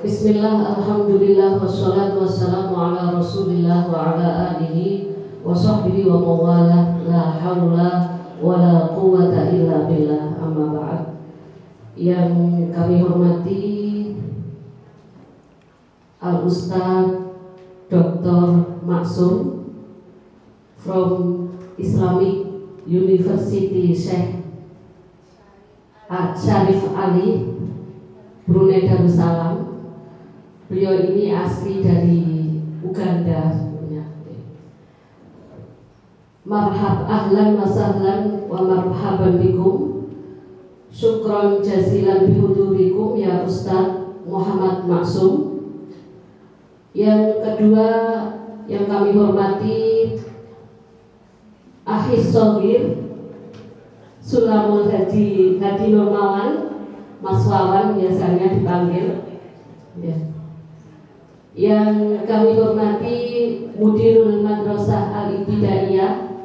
Bismillah, alhamdulillah, wassalatu wassalamu ala rasulillah wa ala alihi wa sahbihi wa mawalah, la hawla wa la quwata illa billah, amma ba'd. Yang kami hormati Al-Ustaz Dr. Masum from Islamic Universiti Sharif Ali, Brunei Darussalam. Beliau ini asli dari Uganda sebenarnya. Marhab ahlan wa sahlan wa marhaban bikum. Syukron jazilan bihudurikum ya Ustaz Muhammad Masum. Yang kedua yang kami hormati Akhis Sogir Sulamul Haji Nurmawan, Mas Wawan biasanya dipanggil ya. Yang kami hormati Mudirul Madrasah Al-Ibtidaiyah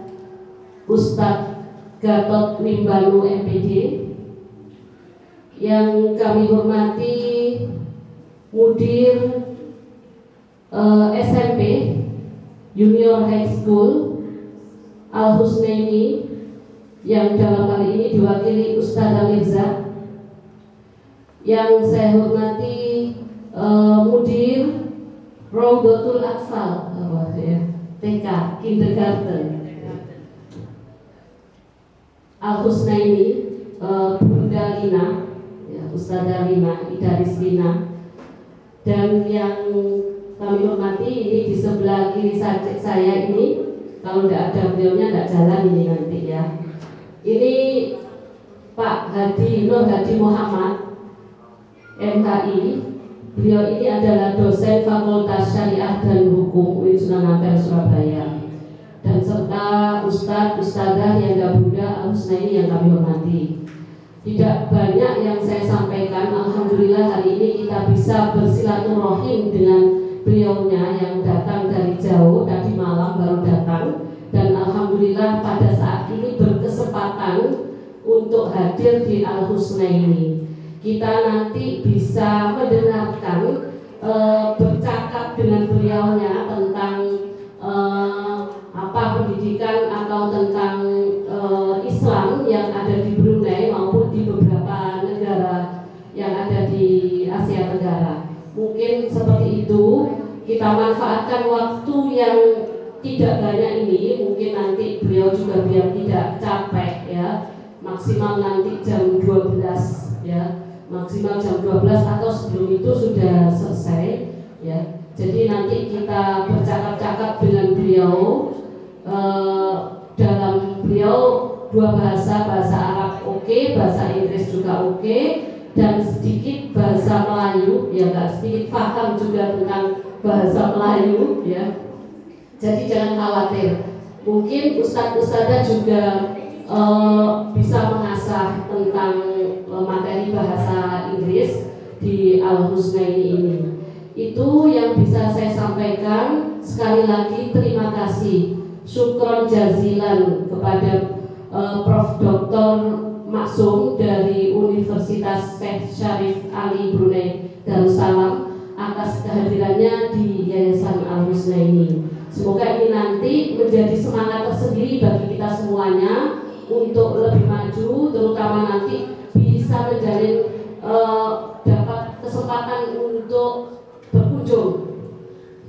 Ustadz Gatot Mimbanu MPD. Yang kami hormati Mudir SMP Junior High School Al-Chusnaini, yang dalam kali ini diwakili Ustadzah Mirza. Yang saya hormati Mudir Raudatul Atfal TK Kindergarten Al-Chusnaini, Bunda Lina ya, Ustadzah Lina, Idaris Lina. Dan yang kami hormati ini di sebelah kiri saya ini, kalau tidak ada beliaunya tidak jalan ini nanti ya. Ini Pak Nur Hadi Muhammad MKI. Beliau ini adalah dosen Fakultas Syariah dan Hukum UNISSA Surabaya, dan serta Ustadz-Ustadzah yang gabunda Al-Chusnaini yang kami hormati. Tidak banyak yang saya sampaikan. Alhamdulillah hari ini kita bisa bersilaturahim dengan beliaunya yang datang dari jauh, tadi malam baru datang, dan alhamdulillah pada saat ini berkesempatan untuk hadir di Al-Chusnaini. Kita nanti bisa mendengarkan, bercakap dengan beliaunya tentang apa pendidikan atau tentang Islam yang ada di Brunei maupun di beberapa negara yang ada di Asia Tenggara. Mungkin seperti itu, kita manfaatkan waktu yang tidak banyak ini. Mungkin nanti beliau juga biar tidak capek ya, maksimal nanti jam 12 ya, maksimal jam 12 atau sebelum itu sudah selesai ya. Jadi nanti kita bercakap-cakap dengan beliau, dalam beliau dua bahasa Arab oke, bahasa Inggris juga oke, dan sedikit bahasa Melayu ya, nggak sedikit paham juga tentang bahasa Melayu ya. Jadi jangan khawatir, mungkin ustadz-ustadzah juga bisa mengasah tentang materi bahasa Inggris di Al-Chusnaini ini. Itu yang bisa saya sampaikan. Sekali lagi terima kasih, syukron jazilan kepada Prof. Dr. Masum dari Universitas Sharif Ali Brunei Darussalam atas kehadirannya di Yayasan Al-Chusnaini. Semoga ini nanti menjadi semangat tersendiri bagi kita semuanya untuk lebih maju, terutama nanti bisa menjalin dapat kesempatan untuk berkunjung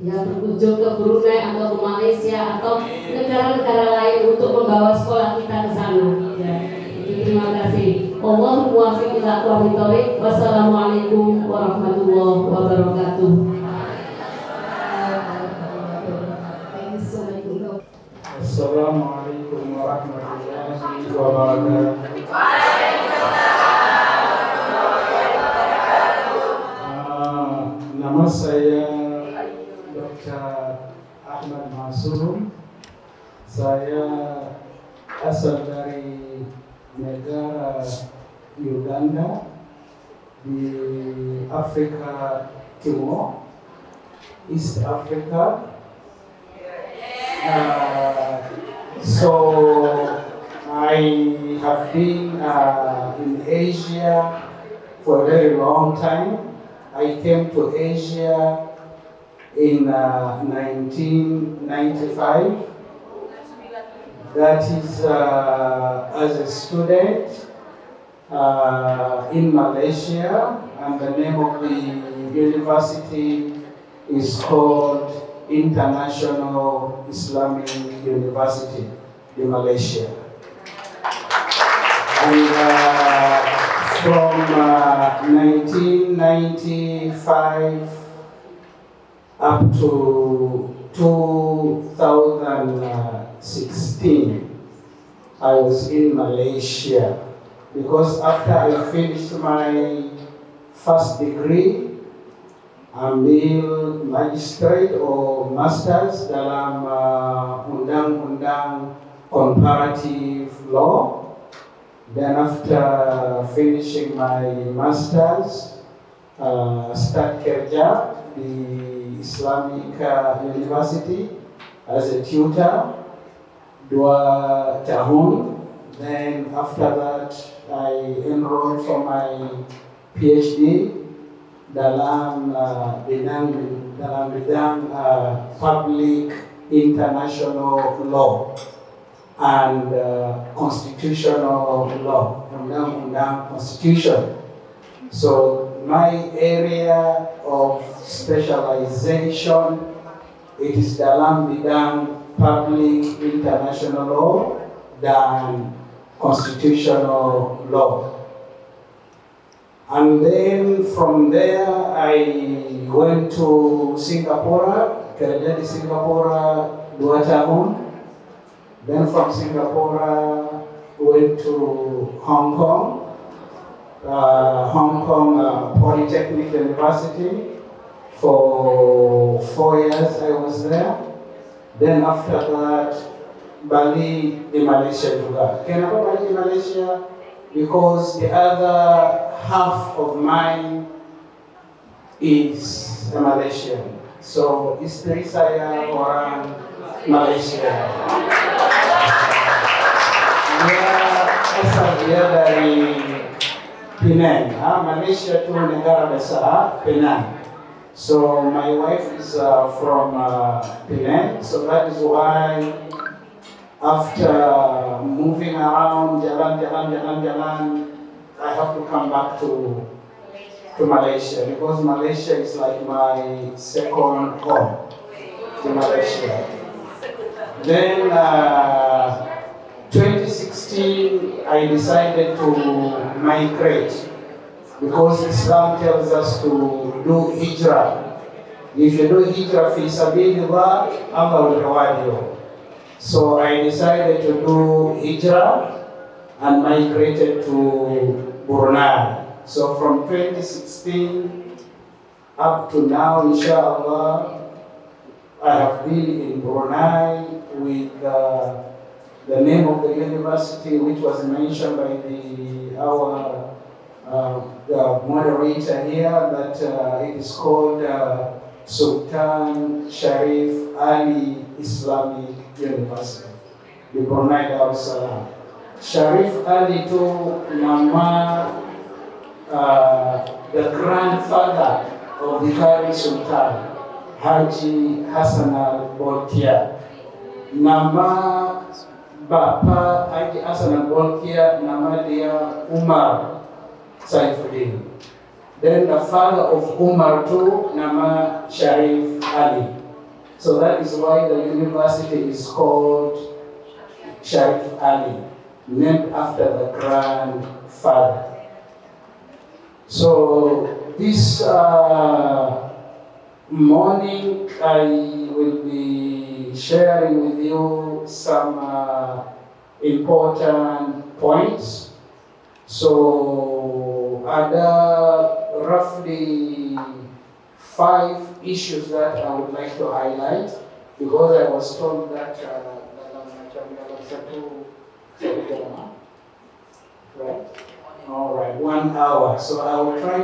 ya, berkunjung ke Brunei atau ke Malaysia atau negara-negara lain untuk membawa sekolah kita ke sana ya. Terima kasih. Wallahu muwaffiq ila aqwamit thoriq. Wassalamualaikum warahmatullahi wabarakatuh. Assalamualaikum warahmatullahi wabarakatuh. Nama saya Dr. Ahmad Masum. Saya asal dari negara Uganda di Afrika Timur, East Africa. So I have been in Asia for a very long time. I came to Asia in 1995. That is as a student in Malaysia, and the name of the university is called International Islamic University in Malaysia. And from 1995 up to 2016, I was in Malaysia, because after I finished my first degree, ambil magistrate or masters dalam undang-undang Comparative Law. Then after finishing my masters, start kerja di Islamic University as a tutor 2 tahun. Then after that, I enrolled for my Ph.D. dalam bidang public international law and constitutional law, undang-undang constitution. So my area of specialization, it is dalam bidang public international law dan constitutional law. And then from there, I went to Singapore, kerja di Singapore 2 tahun. Then from Singapore, went to Hong Kong, Polytechnic University. For 4 years I was there. Then after that, Bali di Malaysia juga. Kenapa Bali di Malaysia? Because the other half of mine is a Malaysian. So istri saya orang Malaysia. Dia dari Penang. Malaysia itu negara besar, Penang. So my wife is from Penang. So that is why after moving around, jalan, I have to come back to Malaysia, because Malaysia is like my second home to Malaysia. Then 2016, I decided to migrate, because Islam tells us to do hijrah. If you do hijrah fi sabilillah, Allah will reward you. So I decided to do hijrah and migrated to Brunei. So from 2016 up to now, inshallah, I have been in Brunei with the name of the university, which was mentioned by the moderator here, that it is called Sultan Sharif Ali Islamic University, di Brunei Darussalam. Sharif Ali itu nama the grandfather of the current Sultan, Haji Hassan al-Bolkiah. Nama Bapa Haji Hassan al-Bolkiah, nama dia Umar Saifuddin. Then the father of Umar too, nama Sharif Ali. So that is why the university is called Sharif Ali, named after the grandfather. So this morning I will be sharing with you some important points. So ada roughly 5 issues that I would like to highlight, because I was told that right? All right, 1 hour. So I will try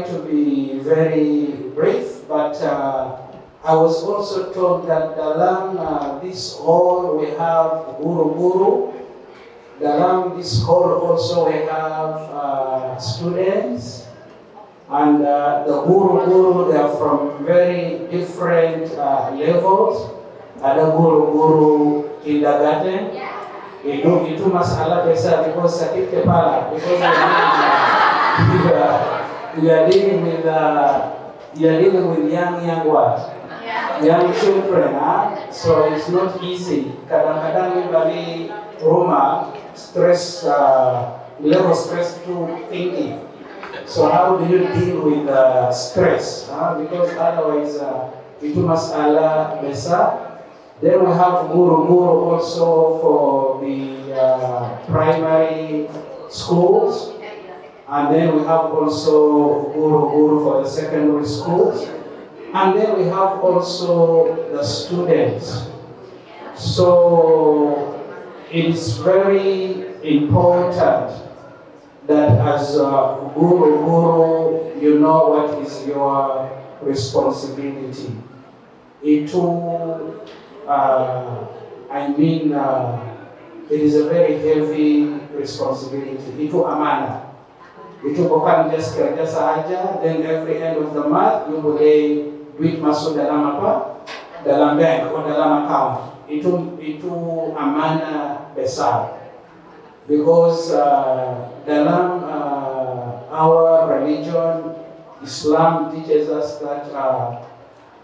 to be very brief, but I was also told that dalam this hall we have guru-guru. Dalam this hall also we have students, And the guru, they are from very different levels. Ada guru kindergarten, itu masalah besar because sakit kepala, because we are dealing with young children, so it's not easy. Kadang-kadang bagi rumah stress, level stress to thinking. So how do you deal with stress? Because otherwise, itu masalah besar. Then we have guru also for the primary schools, and then we have also guru for the secondary schools, and then we have also the students. So it is very important that as a guru, you know what is your responsibility. It is a very heavy responsibility. Itu amanah. Itu bukan just kerja sahaja, then every end of the month, you boleh duit masuk dalam apa? Dalam bank atau dalam account. Itu amanah besar. Because dalam our religion, Islam teaches us that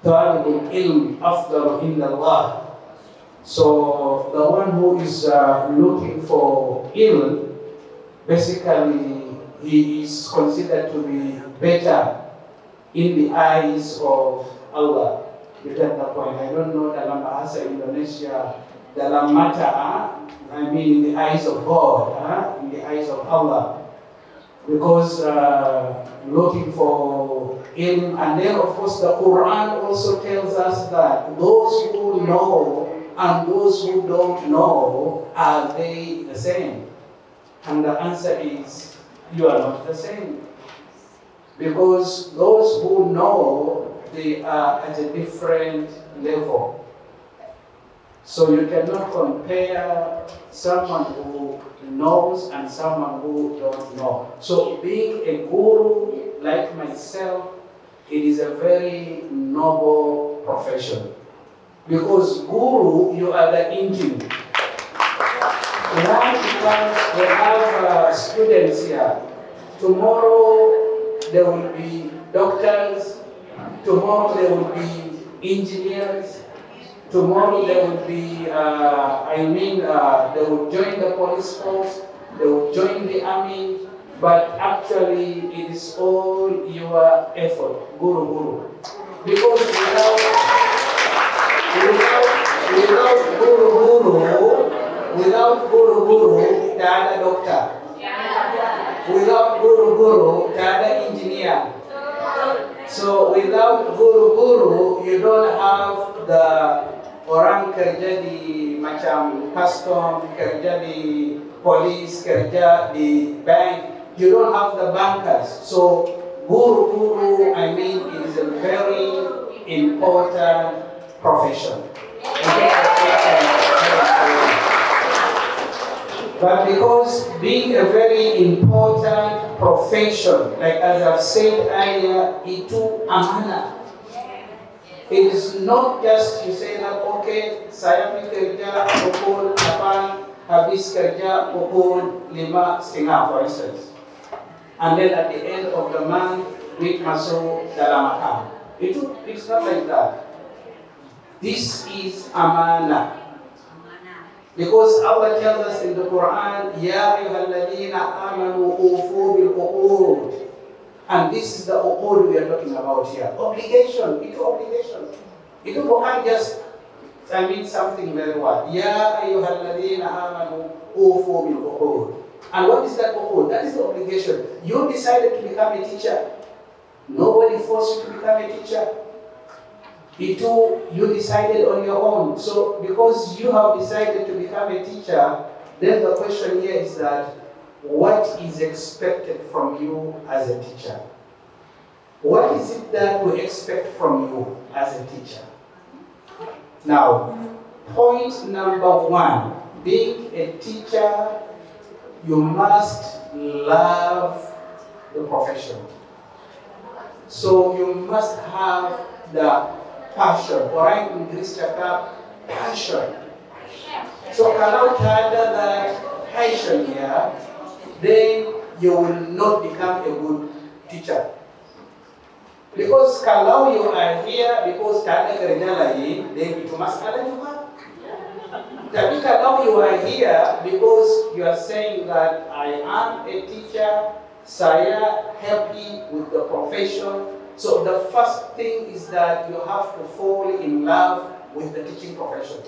talibul ilm afdalu indallah. So the one who is looking for ilm, basically he is considered to be better in the eyes of Allah. You get the point. I don't know dalam bahasa Indonesia, dalam mata, in the eyes of God, in the eyes of Allah. Because looking for ilm, and then of course the Quran also tells us that those who know and those who don't know, are they the same? And the answer is, you are not the same. Because those who know, they are at a different level. So you cannot compare someone who knows and someone who don't know. So being a guru like myself, it is a very noble profession. Because guru, you are the engine. Now we have students here. Tomorrow there will be doctors. Tomorrow there will be engineers. Tomorrow there will be, they will join the police force, they will join the army, but actually it is all your effort, guru. Because without guru, tak ada dokter. Without guru, tak ada engineer. So without guru, you don't have the orang kerja di macam custom, kerja di police, kerja di bank. You don't have the bankers. So guru, it is a very important profession. But because being a very important profession, like as I've said earlier, itu amanah. It is not just you say that, okay, saya pergi kerja pukul 8, habis kerja pukul 5:30, for instance. And then at the end of the month, duit masuk dalam account. It's not like that. This is amanah. Because Allah tells us in the Quran, Ya ayyuhalladhina amanu ufu bil uqud. And this is the uqud we are talking about here. Obligation, itu obligation. Itu bukan just, something very what. Ya ayyuhalladhina amanu ufu bil uqud. And what is that uqud? That is the obligation. You decided to become a teacher. Nobody forced you to become a teacher. You decided on your own. So because you have decided to become a teacher, then the question here is that what is expected from you as a teacher? What is it that we expect from you as a teacher? Now, point number 1, being a teacher, you must love the profession. So you must have the passion. Orang Inggris cakap passion. So kalau tak ada the passion here, then you will not become a good teacher. Because kalau you are here because tak ada kerja lain, then itu masalah juga. Tapi kalau you are here because you are saying that I am a teacher, saya happy with the profession. So the first thing is that you have to fall in love with the teaching profession.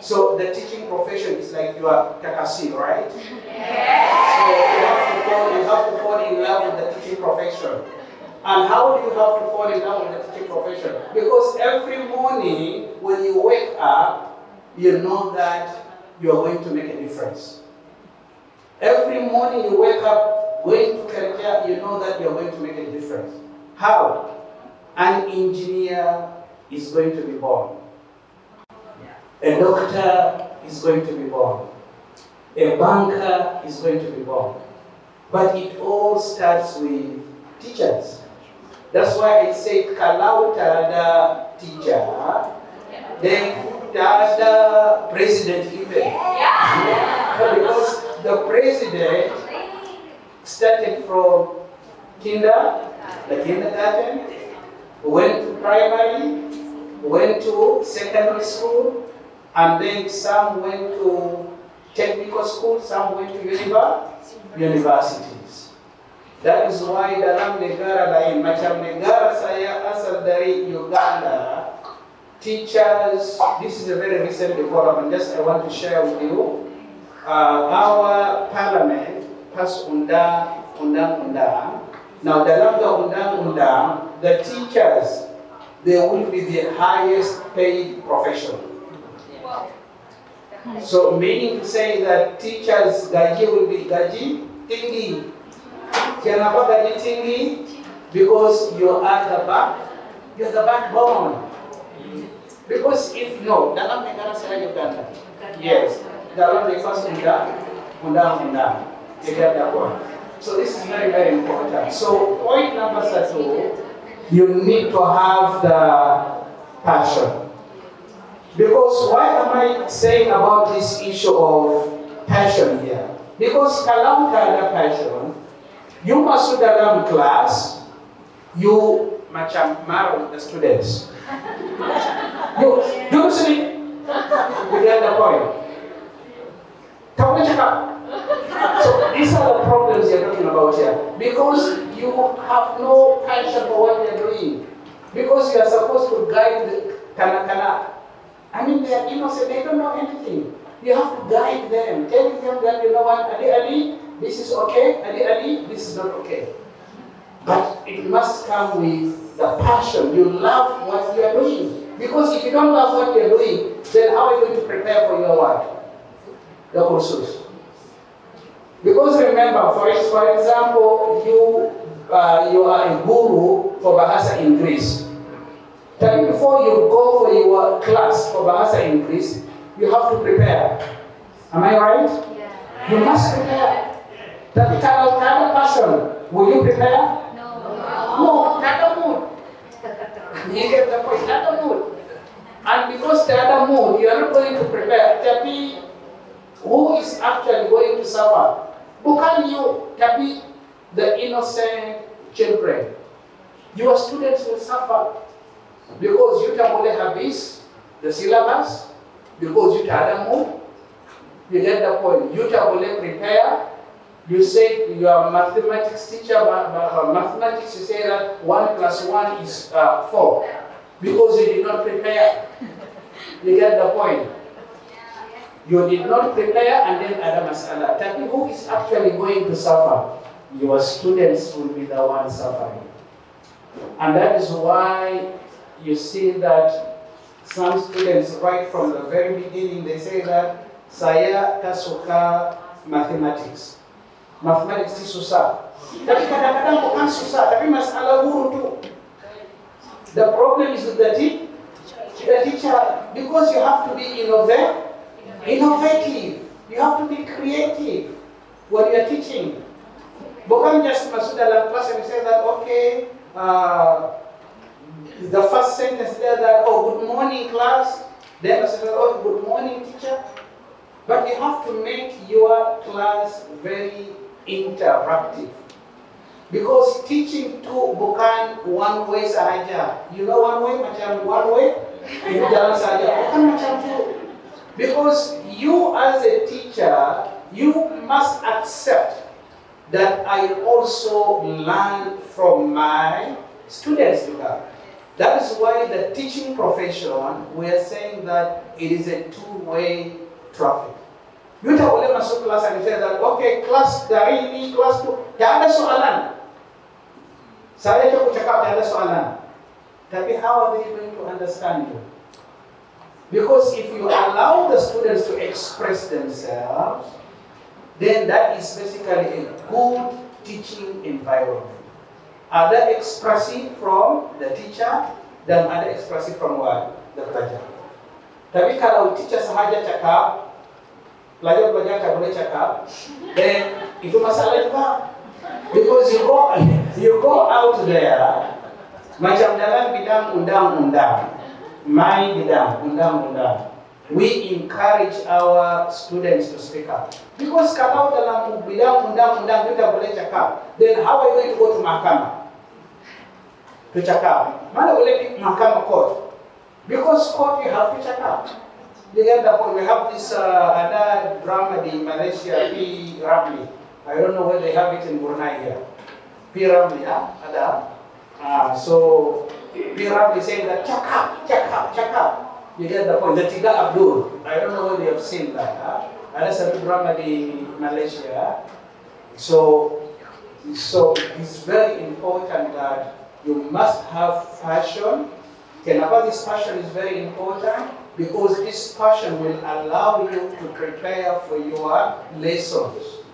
So the teaching profession is like your kakasi, right? So you have to fall in love with the teaching profession. And how do you have to fall in love with the teaching profession? Because every morning when you wake up, you know that you are going to make a difference. Every morning you wake up, going to career, you know that you are going to make a difference. How? An engineer is going to be born. A doctor is going to be born. A banker is going to be born. But it all starts with teachers. That's why I say, kalau tak ada teacher, then tak ada president even. Because the president started from the kindergarten, went to primary, went to secondary school, and then some went to technical school, some went to universities. That is why dalam negara lain, macam negara saya asal dari Uganda, teachers, this is a very recent development, just I want to share with you. Our parliament passed undang-undang. Now dalam undang-undang, the teachers, they will be the highest paid profession. So meaning to say that teachers gaji will be gaji tinggi. Kenapa gaji tinggi? Because you are the backbone. Because if no, dalam negara saya Uganda, yes, dalam negara undang-undang, tidak dapat. So this is very, very important. So point number 1, you need to have the passion. Because why am I saying about this issue of passion here? Because kalau tak ada passion, you masuk dalam kelas, you macam marah the students. You sleep. You get the point. Kamu cakap. So these are the problems you're talking about here. Because you have no passion for what you're doing. Because you are supposed to guide the kana-kana. I mean, they are innocent, they don't know anything. You have to guide them, telling them that, you know what, Ali, this is okay, Ali, this is not okay. But it must come with the passion. You love what you are doing. Because if you don't love what you are doing, then how are you going to prepare for your what? The courses. Because remember, for example, you are a guru for Bahasa Inggris. Then before you go for your class for Bahasa Inggris, you have to prepare. Am I right? Yeah. You must prepare. Tapi kalau tak ada passion, will you prepare? No, tak ada mood. You get the point, tak ada mood. And because tak ada mood, you are not going to prepare. Tapi who is actually going to suffer? Bukan you, tapi the innocent children. Your students will suffer. Because you tak boleh habis the syllabus, because you tak ada mood, you get the point. You tak boleh prepare. You say your mathematics teacher, mathematics, you say that 1 + 1 is 4, because you did not prepare. You get the point. You did not prepare, and then ada masalah. Tapi who is actually going to suffer? Your students will be the ones suffering. And that is why you see that some students, right from the very beginning, they say that saya tak suka mathematics. Mathematics itu susah. Tapi kadang-kadang bukan susah, tapi masalah guru tu. The problem is with the teacher, because you have to be innovative. You have to be creative when you are teaching. Bukan just masuk dalam kelas and say that, okay, the first sentence there that, oh, good morning class, then I said, oh, good morning teacher. But you have to make your class very interactive. Because teaching tu bukan one way sahaja. You know one way, macam one way? Itu jalan saja. Bukan macam tu. Because you as a teacher, you must accept that I also learn from my students juga. That is why the teaching profession, we are saying that it is a two-way traffic. You tak boleh masuk kelas and say that, okay, kelas dari ini, kelas itu, tak ada soalan. Saya cukup cakap tak ada soalan. Tapi how are they going to understand you? Because if you allow the students to express themselves, then that is basically a good teaching environment. Ada ekspresi from the teacher dan ada ekspresi from what? The pelajar. Tapi kalau teacher sahaja cakap, pelajar-pelajar tak boleh cakap, then itu masalah juga. Because you go out there, macam dalam bidang undang-undang, my bidang undang-undang, we encourage our students to speak up. Because kalau dalam bidang undang-undang kita boleh cakap, then how are you going to go to mahkamah? To cakap. Mana boleh pergi mahkamah court? Because court you have to cakap. Dengan dapat we have this ada drama di Malaysia, P.Ramli. I don't know whether they have it in Brunei here. P.Ramli, ada. So P.Ramli saying that cakap. You get the point. The Tiga Abdul. I don't know whether you have seen that. Ada satu drama di Malaysia. So it's very important that you must have passion. Kenapa this passion is very important? Because this passion will allow you to prepare for your lessons.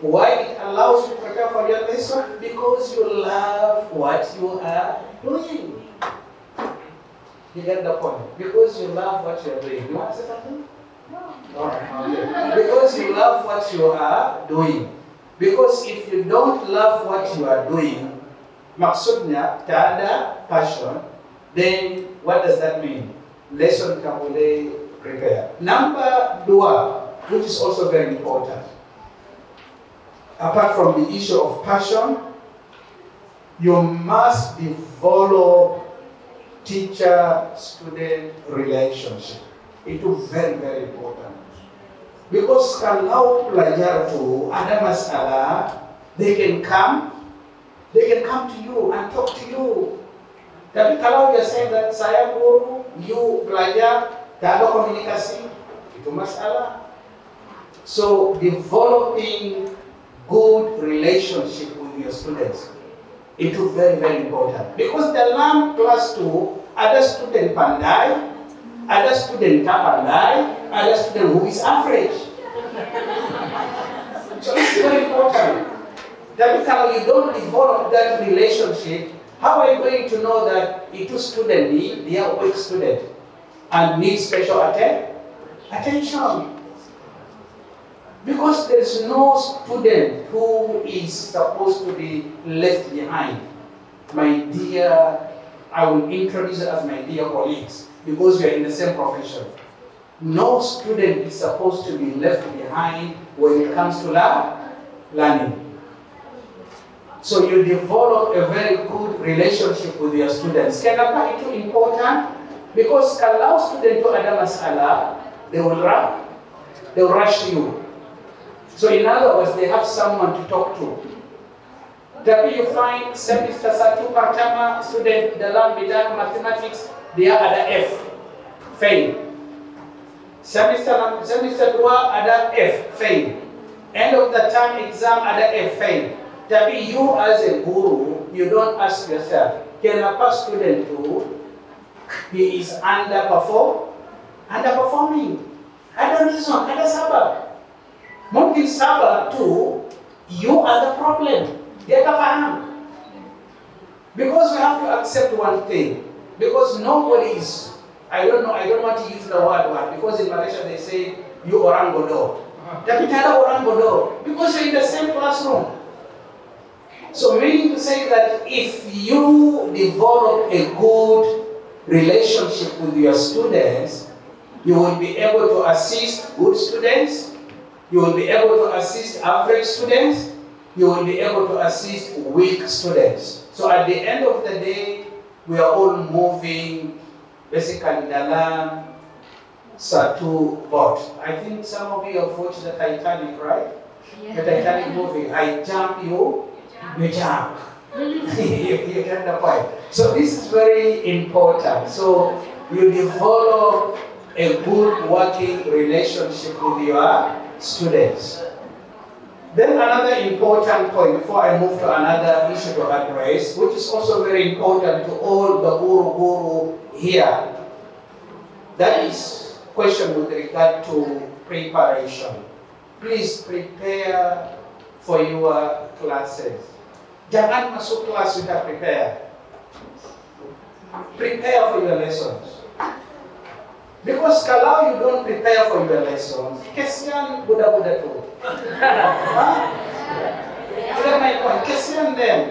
Why it allows you to prepare for your lesson? Because you love what you are doing. You get the point? Because you love what you are doing. You want to say something? No. Okay. Because you love what you are doing. Because if you don't love what you are doing, maksudnya tak ada passion, then what does that mean? Lesson tak boleh prepare. Number 2, which is also very important. Apart from the issue of passion, you must develop teacher-student relationship. Itu very, very important. Because kalau pelajar itu ada masalah, they can come to you and talk to you. Tapi kalau dia say that saya guru, you pelajar, tak ada komunikasi, itu masalah. So developing good relationship with your students, itu very, very important. Because dalam kelas itu ada student pandai, ada student tak pandai, ada student who is average. So it's very important. Tapi kalau you don't develop that relationship, how are you going to know that itu student ni, dia weak student and needs special attention? Because there is no student who is supposed to be left behind. My dear, I will introduce you as my dear colleagues because we are in the same profession. No student is supposed to be left behind when it comes to learning. So you develop a very good relationship with your students. Kenapa itu important? Because kalau student itu ada masalah, they will rush you. So in other words, they have someone to talk to. Tapi you find semester 1 pertama student dalam bidang mathematics dia ada F, fail. Semester 2 ada F, fail. End of the term exam ada F, fail. Tapi you as a guru, you don't ask yourself, kenapa student itu he is underperforming? Ada reason, ada sebab. Mungkin sabar tu, you are the problem. Dia tak faham. Because we have to accept one thing. Because nobody is, I don't want to use the word because in Malaysia they say, you orang bodoh. Tapi tak ada orang bodoh. Because you're in the same classroom. So meaning to say that if you develop a good relationship with your students, you will be able to assist good students, you will be able to assist average students, you will be able to assist weak students. So at the end of the day, we are all moving basically dalam satu boat. I think some of you have watched the Titanic, right? Yeah. The Titanic movie. I jump, you jump. You get the point. So this is very important. So you develop a good working relationship with your students. Then another important point before I move to another issue to address, which is also very important to all the guru here. That is question with regard to preparation. Please prepare for your classes. Jangan masuk kelas sudah prepare. Prepare for your lessons. Because kalau you don't prepare for your lessons, kesian budak-budak tu. That's my point. Kesian them.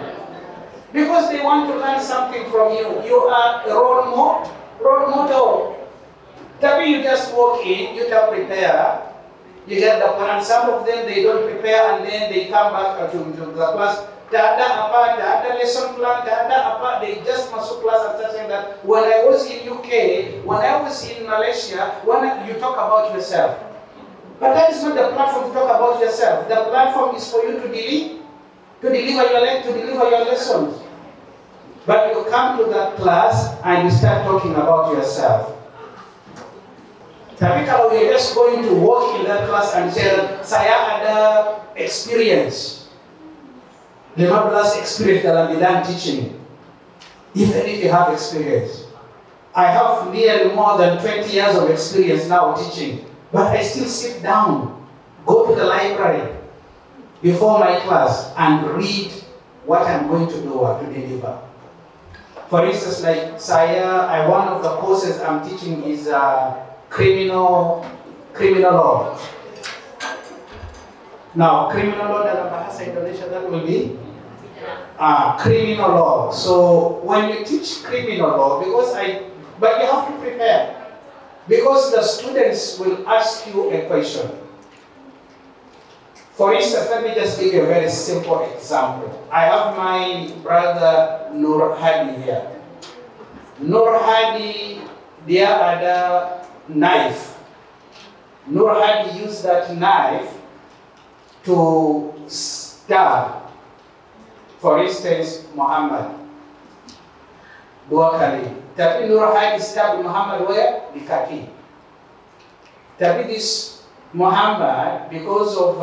Because they want to learn something from you. You are a role model. Tapi you just walk in, you don't prepare. You get the point. And some of them, they don't prepare and then they come back to the class. Tak ada apa, tak ada lesson plan, tak ada apa. They just masuk class and start saying that when I was in UK, when I was in Malaysia, you talk about yourself. But that is not the platform to talk about yourself. The platform is for you to deliver your lessons. But you come to that class and you start talking about yourself. Tapi kalau you're just going to walk in that class and say, saya ada experience. 15 experience dalam bidang teaching. Even if you have experience. I have nearly more than 20 years of experience now teaching. But I still sit down, go to the library before my class and read what I'm going to do or to deliver. For instance, like one of the courses I'm teaching is criminal law. Now, criminal law dalam bahasa Indonesia, that will be criminal law. So when you teach criminal law, but you have to prepare. Because the students will ask you a question. For instance, let me just give you a very simple example. I have my brother Nur Hadi here. Nur Hadi, dia ada knife. Nur Hadi used that knife to stab, for instance, Muhammad. 2 kali. Tapi Nur Hadi stabbed Muhammad where? Di kaki. Tapi this Muhammad, because of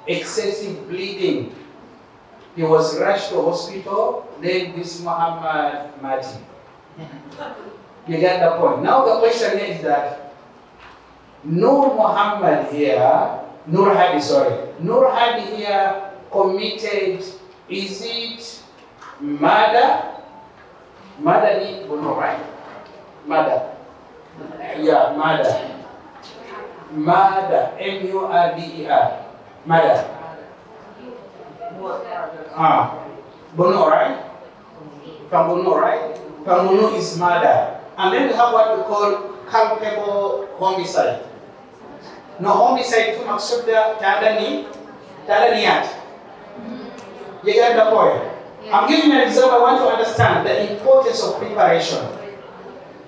excessive bleeding, he was rushed to hospital, then this Muhammad mati. You get the point. Now the question is that Nur Hadi here committed, is it murder? Murder ni bunuh, right? Murder. Yeah, murder. Murder. M-U-R-D-E-R. Murder. Bunuh, right? Pembunuh, right? Pembunuh is murder. And then we have what we call culpable homicide. No, homicide itu maksudnya tak ada niat. You get the point? I'm giving an example. I want to understand the importance of preparation.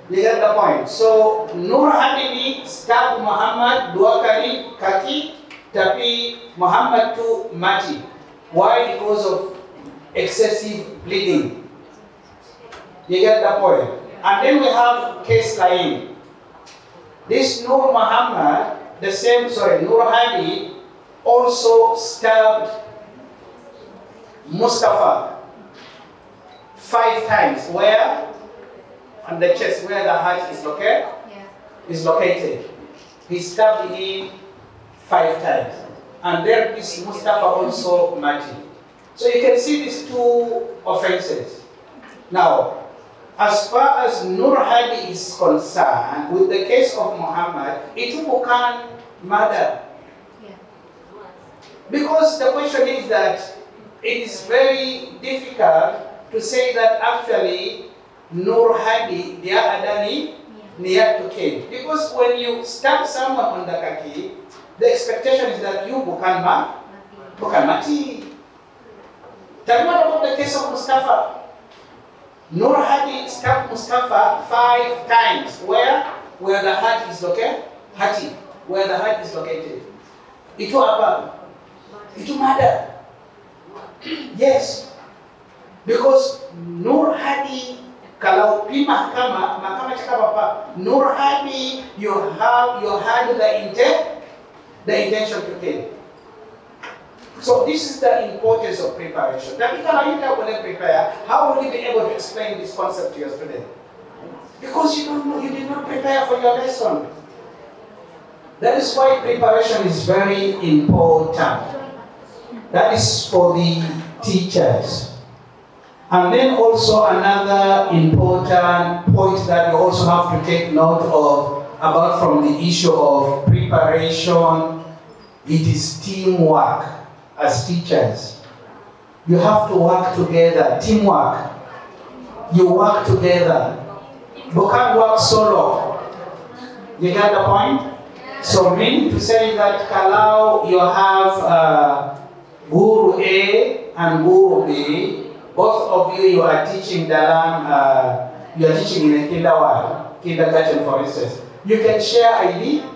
You get the point? So, Nur Hadi ni stab Muhammad 2 kali kaki, tapi Muhammad tu mati. Why? Because of excessive bleeding. You get the point? And then we have case lain. This Nur Hadi also stabbed Mustafa 5 times. Where? On the chest, where the heart is located. Yeah. Is located. He stabbed him 5 times. And there is Mustafa also mati. So you can see these 2 offenses. Now, as far as Nur Hadi is concerned, with the case of Muhammad, itu bukan murder. Yeah. Because the question is that it is very difficult to say that actually Nur Hadi dia ada niat to kill. Because when you stab someone on the kaki, the expectation is that you bukan mati. Tell me what about the case of Mustafa? Nur Hadi stabbed Mustafa 5 times. Where the heart is located? Where the heart is located. Itu apa? Itu murder. Yes. Because Nur Hadi, kalau pi mahkamah cakap apa? Nur Hadi, you had the intention to kill. So this is the importance of preparation. Tapi kalau you tak boleh prepare, how will you be able to explain this concept to your student? Because you don't know, you did not prepare for your lesson. That is why preparation is very important. That is for the teachers. And then also another important point that you also have to take note of about from the issue of preparation, it is teamwork as teachers. You have to work together, teamwork. You work together. You can't work solo. You get the point? So meaning to say that kalau you have Guru A and Guru B, both of you are teaching dalam, you are teaching in a kindergarten for instance. You can share ideas.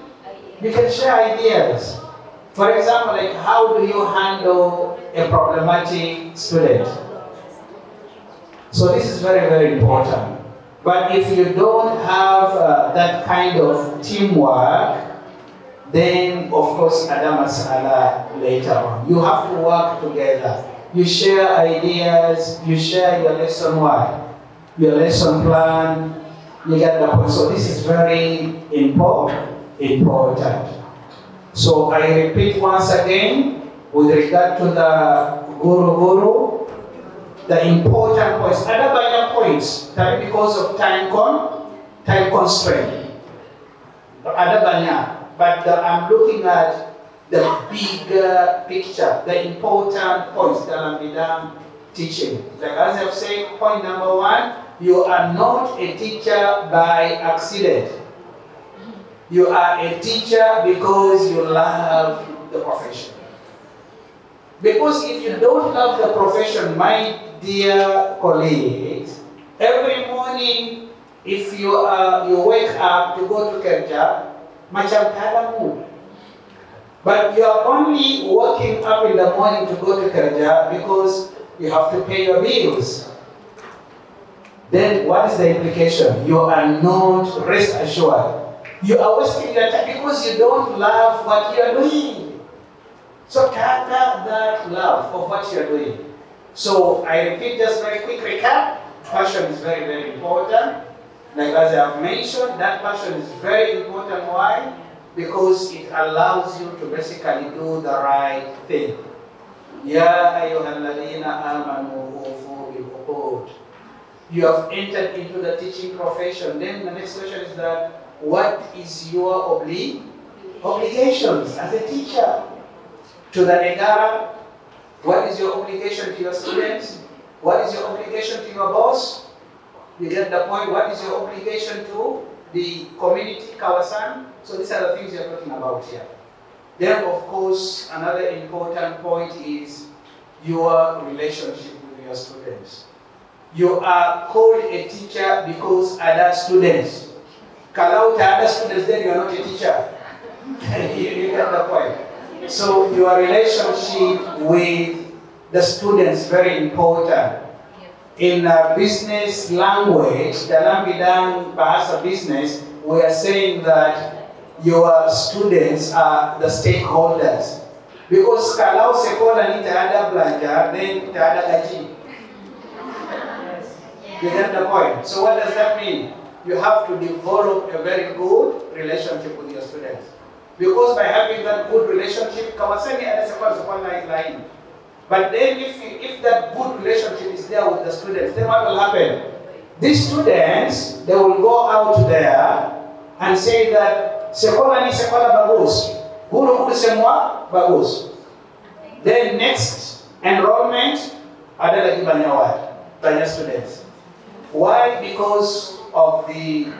For example, like how do you handle a problematic student? So this is very, very important. But if you don't have that kind of teamwork, then of course ada masalah later on. You have to work together. You share ideas, you share your lesson your lesson plan, you get the point. So this is very important. So I repeat once again, with regard to the guru, the important points. Ada banyak points, tapi because of time constraint, ada banyak. But I'm looking at the bigger picture, the important points dalam bidang teaching. Like as I've said, point number 1, you are not a teacher by accident. You are a teacher because you love the profession. Because if you don't love the profession, my dear colleagues, every morning if you wake up to go to kerja, macam tak mood. But you are only waking up in the morning to go to kerja because you have to pay your bills. Then what is the implication? You are not, rest assured, you are wasting your time because you don't love what you are doing. So tata that love of what you are doing. So I repeat just very quick recap. Passion is very, very important. Like as I have mentioned, that passion is very important. Why? Because it allows you to basically do the right thing. Ya ayyuhalladhina amanu ufu bil uqud. You have entered into the teaching profession. Then the next question is that what is your obligations as a teacher? To the negara, what is your obligation to your students? What is your obligation to your boss? You get the point. What is your obligation to the community, kawasan? So these are the things you're talking about here. Then, of course, another important point is your relationship with your students. You are called a teacher because other students. Kalau tak ada students, then you are not a teacher. You get the point. So your relationship with the students is very important. In business language, dalam bidang bahasa business, we are saying that your students are the stakeholders. Because kalau sekolah ni tak ada belajar, then tak ada gaji. You get the point. So what does that mean? You have to develop a very good relationship with your students. Because by having that good relationship, kawasan ni ada sekolah lain. But then if that good relationship is there with the students, then what will happen? These students, they will go out there and say that sekolah ni sekolah bagus, guru-guru semua bagus. Then next Enrollment, ada lagi banyak students. Why? Because of the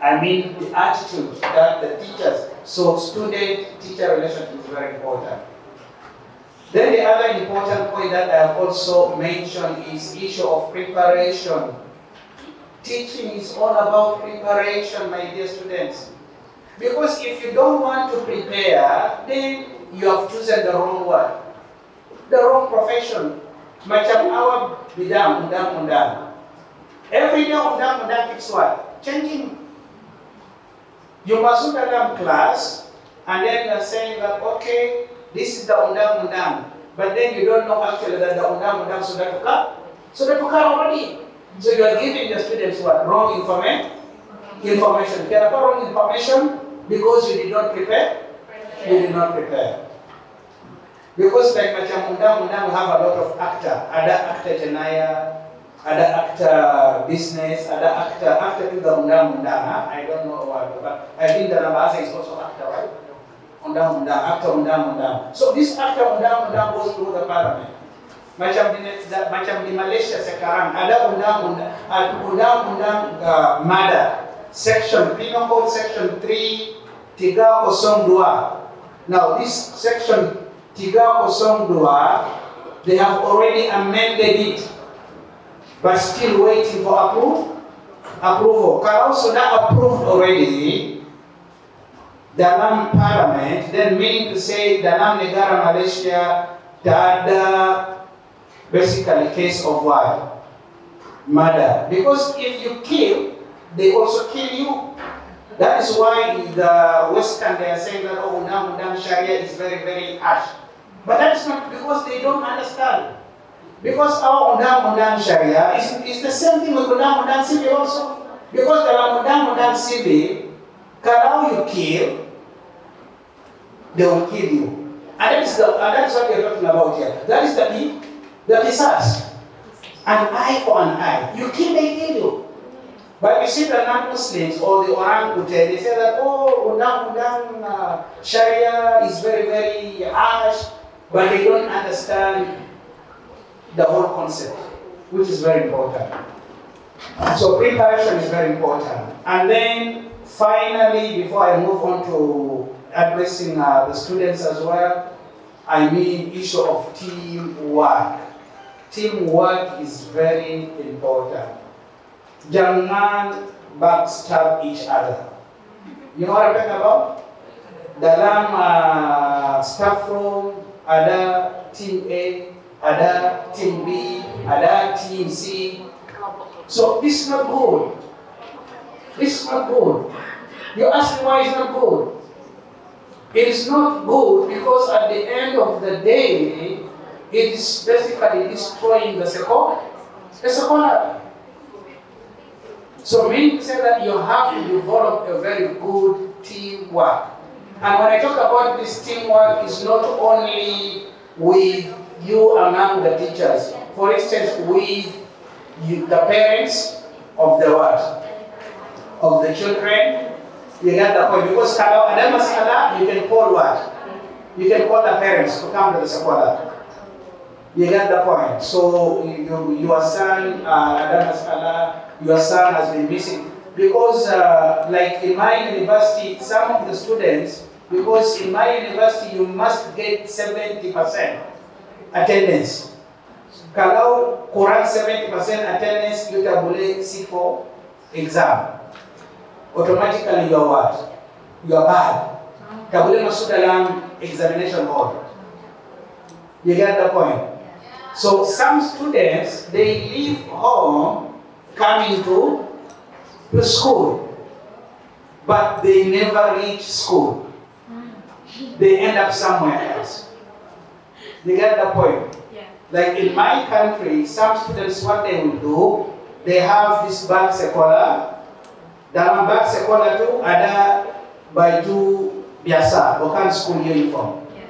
attitude that the teachers, so student-teacher relationship is very important. Then the other important point that I have also mentioned is issue of preparation. Teaching is all about preparation, my dear students. Because if you don't want to prepare, then you have chosen the wrong one, the wrong profession. Macam awak bidang undang-undang. Every day undang-undang keeps what? Changing. You masuk dalam class, and then you are saying that, okay, this is the undang-undang. But then you don't know actually that the undang-undang sudah tukar. Sudah tukar already. So you are giving the students what? Wrong information. Kenapa wrong information? Because you did not prepare. You did not prepare. Because like macam undang-undang have a lot of acta. Ada acta jenayah, ada acta business, ada acta juga undang-undang. I don't know what, but I think dalam bahasa is also acta, right? Undang-undang, acta undang-undang. So this acta undang-undang goes through the parliament. Macam di Malaysia sekarang ada undang-undang MADA, Penal Code Section 302. Now this Section 302, they have already amended it, but still waiting for approval. Kalau sudah approved already dalam parliament, then meaning to say dalam negara Malaysia tak ada basically case of what? Murder. Because if you kill, they also kill you. That is why the Western, they are saying that, oh, undang-undang Syariah is very, very harsh. But that is not because they don't understand. Because our undang-undang Syariah is the same thing with undang-undang civil also. Because dalam undang-undang civil, kalau you kill, they will kill you. And that is what we are talking about here. That is the qisas. An eye for an eye. You kill, they kill you. But you see the non-Muslims or the orang-utan, they say that, oh, undang-undang Sharia is very, very harsh, but they don't understand the whole concept, which is very important. So preparation is very important. And then finally, before I move on to addressing the students as well, issue of teamwork. Teamwork is very important. Jangan backstab each other. You know what I'm talking about? Dalam staff room ada team A, ada team B, ada team C. So this is not good. This is not good. You ask me why it's not good. It is not good because at the end of the day, it is basically destroying the scholar. So meaning to say that you have to develop a very good teamwork. And when I talk about this teamwork, it's not only with you among the teachers. For instance, with the parents of the what? Of the children. You get the point. Because kalau ada masalah, you can call what? You can call the parents to come to the sekolah. You get the point. So your son, ada masalah, your son has been missing. Because like in my university, some of the students, because in my university you must get 70% attendance. Kalau kurang 70% attendance, you tak boleh sit for exam. Automatically you are what? You are bad. Tak boleh masuk dalam examination hall. You get the point? So some students, they leave home coming to school, but they never reach school. They end up somewhere else. You get the point? Yeah. Like in my country, some students, what they will do, they have this bag sekolah. Dalam bag sekolah tu ada baju biasa, bukan school uniform. Yeah.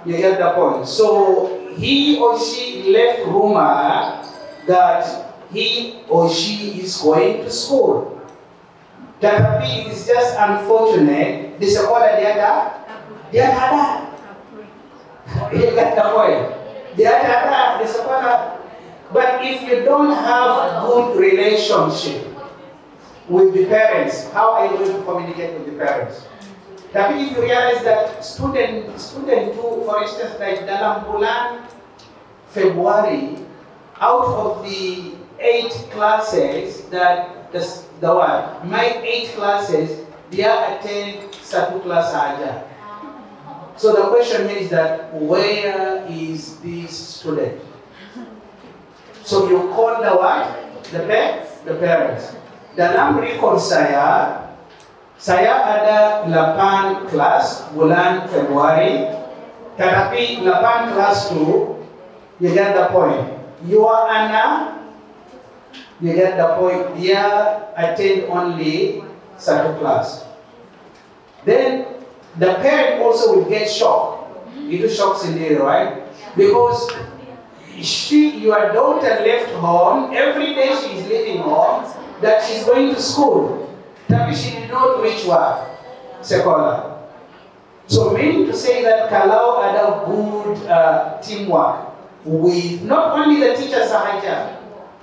You get the point? So he or she left rumah that he or she is going to school. Tetapi it is just unfortunate, di sekolah dia ada. You get the point? The adalah, the sekolah. But if you don't have good relationship with the parents, how are you going to communicate with the parents? Tapi if you realize that student too, for instance, like dalam bulan February, out of the 8 classes that my 8 classes, dia attend 1 kelas saja. So the question is that where is this student? So you call the what? The parents. Dalam record saya ada 8 kelas bulan Februari, tetapi 8 kelas itu, you get the point. Your anak, you get the point, dia attend only 1 kelas. Then the parent also will get shocked. Itu shock sendiri, right? Because your daughter left home, every day she is leaving home, that she's going to school. Tapi she did not reach what? Sekolah. So meaning to say that kalau ada good teamwork with not only the teachers sahaja,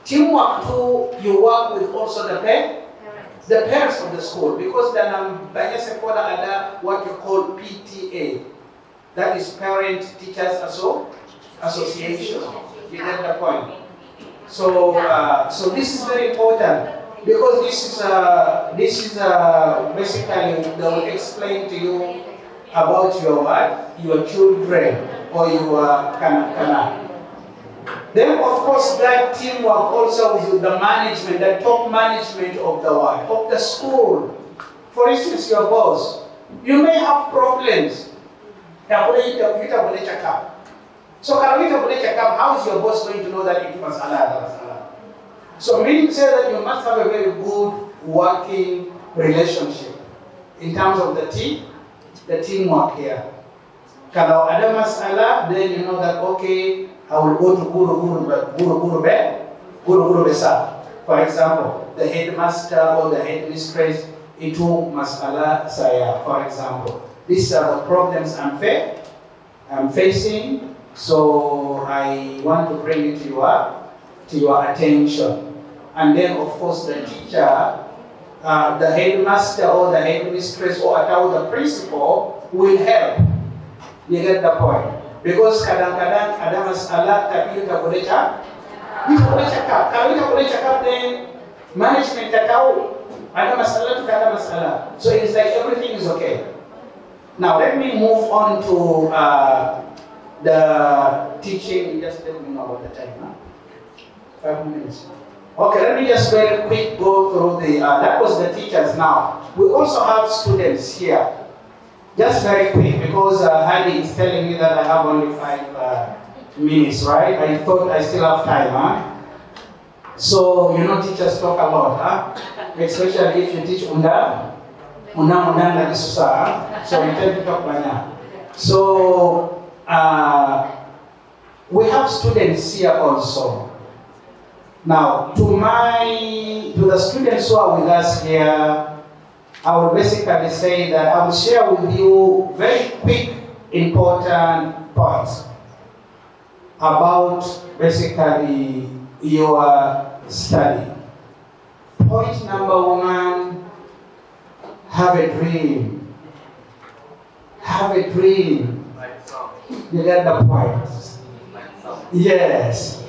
teamwork too, you work with also the parents of the school, because dalam banyak sekolah ada what you call PTA, that is Parent Teachers Association. You get the point. So this is very important. Because this is basically they will explain to you about your what? Your children or your kana. Then of course that teamwork also with the management, the top management of the what? Of the school. For instance, your boss. You may have problems. Kita boleh cakap. So kalau kita boleh cakap, how is your boss going to know that itu masalah? So meaning to say that you must have a very good working relationship in terms of the teamwork here. Kalau ada masalah, then you know that okay, I will go to guru besar. For example, the headmaster or the headmistress, itu masalah saya. For example, these are the problems I'm facing. So I want to bring it to your attention. And then, of course, the teacher, the headmaster or the headmistress or the principal will help. You get the point? Because kadang-kadang ada masalah tapi kita boleh cakap. Kalau kita boleh cakap, then management tak tahu ada masalah tu ada masalah. So it's like everything is okay. Now let me move on to the teaching. Just let me know about the time. 5 minutes. Okay, let me just very quick go through that was the teachers. Now, we also have students here. Just very quick, because Hadi is telling me that I have only 5 minutes, right? I thought I still have time, huh? So, you know, teachers talk a lot, huh? Especially if you teach undang lagi susah, huh? So we tend to talk banyak. So, we have students here also. Now, to the students who are with us here, I will basically say that I will share with you very quick, important points about basically your study. Point number 1, have a dream. Have a dream. You get the point? Yes.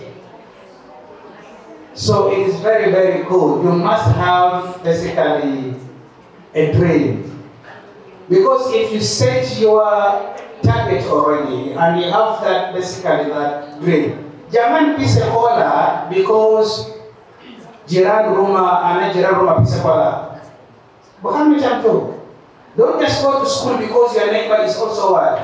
So it is very, very good. You must have basically a dream. Because if you set your target already and you have that basically that dream, jangan pergi sekolah because jiran rumah pergi sekolah. Bukan macam tu. Don't just go to school because your neighbor is also what?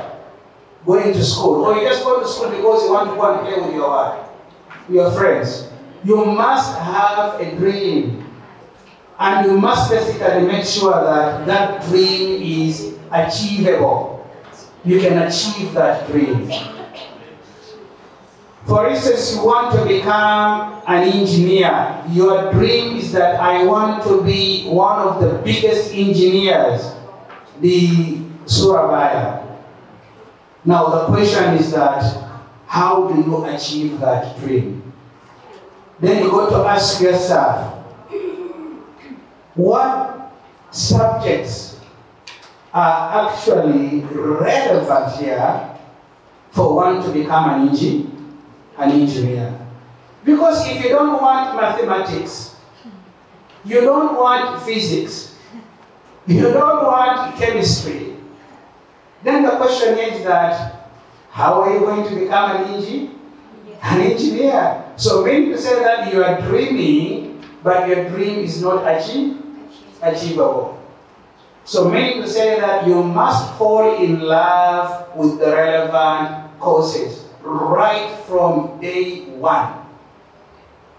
Going to school. Or you just go to school because you want to go and play with your friends. You must have a dream, and you must basically make sure that that dream is achievable. You can achieve that dream. For instance, you want to become an engineer. Your dream is that I want to be one of the biggest engineers, the Surabaya. Now the question is that How do you achieve that dream? Then you got to ask yourself, what subjects are actually relevant here for one to become an engineer? Because if you don't want mathematics, you don't want physics, you don't want chemistry, then the question is that, how are you going to become an engineer? So meaning to say that you are dreaming, but your dream is not achievable. So meaning to say that you must fall in love with the relevant courses right from day one,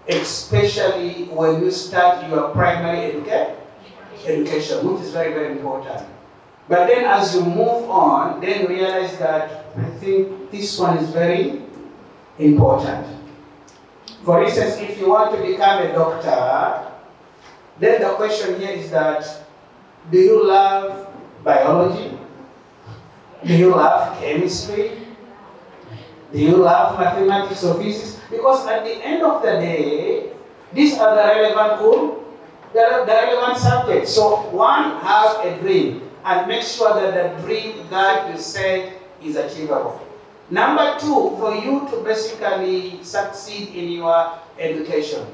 especially when you start your primary education, which is very, very important. But then as you move on, then realize that I think this one is very important. For instance, if you want to become a doctor, then the question here is that, do you love biology? Do you love chemistry? Do you love mathematics or physics? Because at the end of the day, these are the relevant subjects. So one, have a dream and make sure that the dream that you set is achievable. Number two, for you to basically succeed in your education,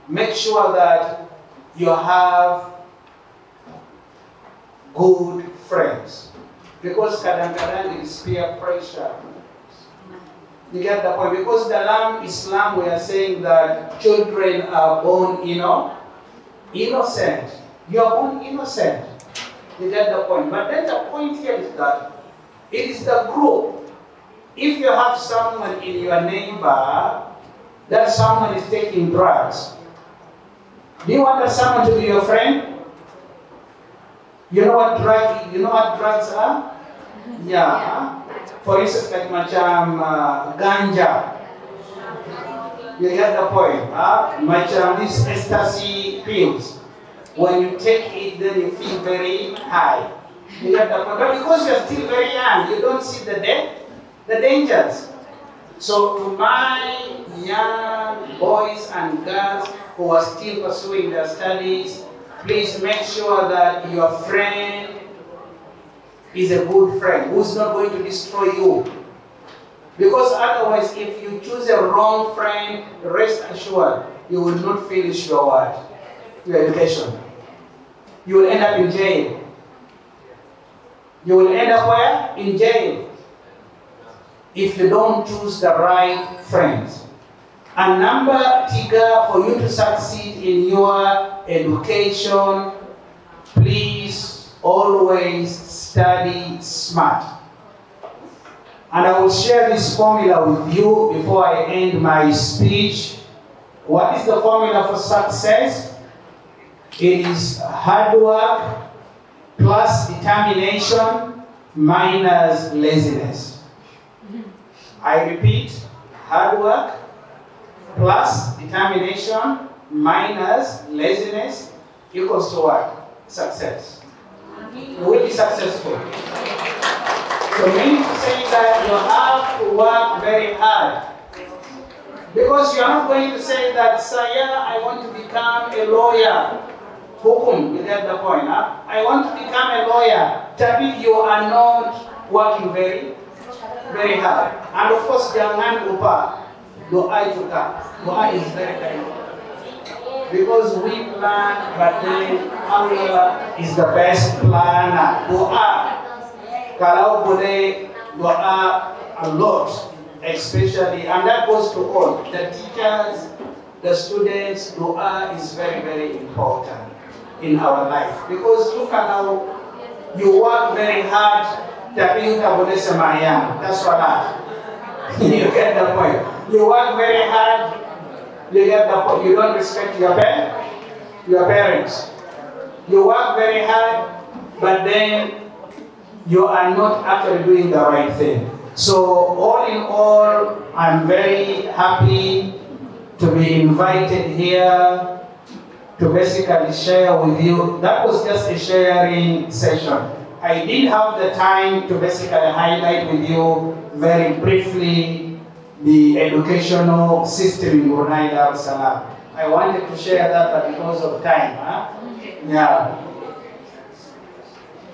make sure that you have good friends. Because kadang-kadang is peer pressure. You get the point? Because dalam Islam we are saying that children are born, innocent. You are born innocent. You get the point? But then the point here is that it is the group. If you have someone in your neighbor that someone is taking drugs, do you want that someone to be your friend? You know what drugs are? Yeah. For instance, like macam ganja. You get the point? Macam these ecstasy pills. When you take it, then you feel very high. You get the point? But because you're still very young, you don't see the dangers. So to my young boys and girls who are still pursuing their studies, please make sure that your friend is a good friend who's not going to destroy you. Because otherwise, if you choose a wrong friend, rest assured, you will not finish your education. You will end up in jail. You will end up where? In jail. If you don't choose the right friends. And number tiga, for you to succeed in your education, please always study smart. And I will share this formula with you before I end my speech. What is the formula for success? It is hard work plus determination minus laziness. I repeat, hard work plus determination minus laziness equals to what? Success. You will be successful. So meaning to say that you have to work very hard. Because you are not going to say that, Saya, I want to become a lawyer. Hukum, you get the point, huh? I want to become a lawyer. Tapi you are not working very, very hard. And of course, jangan lupa doa juga. Doa is very, very important. Because we plan, but then Allah is the best planner. Doa. Kalau boleh doa a lot, especially, and that goes to all, the teachers, the students, doa is very, very important in our life. Because look at how you work very hard, tapi you tak boleh semayang. That's what you get the point. You work very hard, you get the point. You don't respect your parents. You work very hard, but then you are not actually doing the right thing. So all in all, I'm very happy to be invited here to basically share with you. That was just a sharing session. I did have the time to basically highlight with you very briefly the educational system in Brunei Darussalam. I wanted to share that, but because of time, yeah.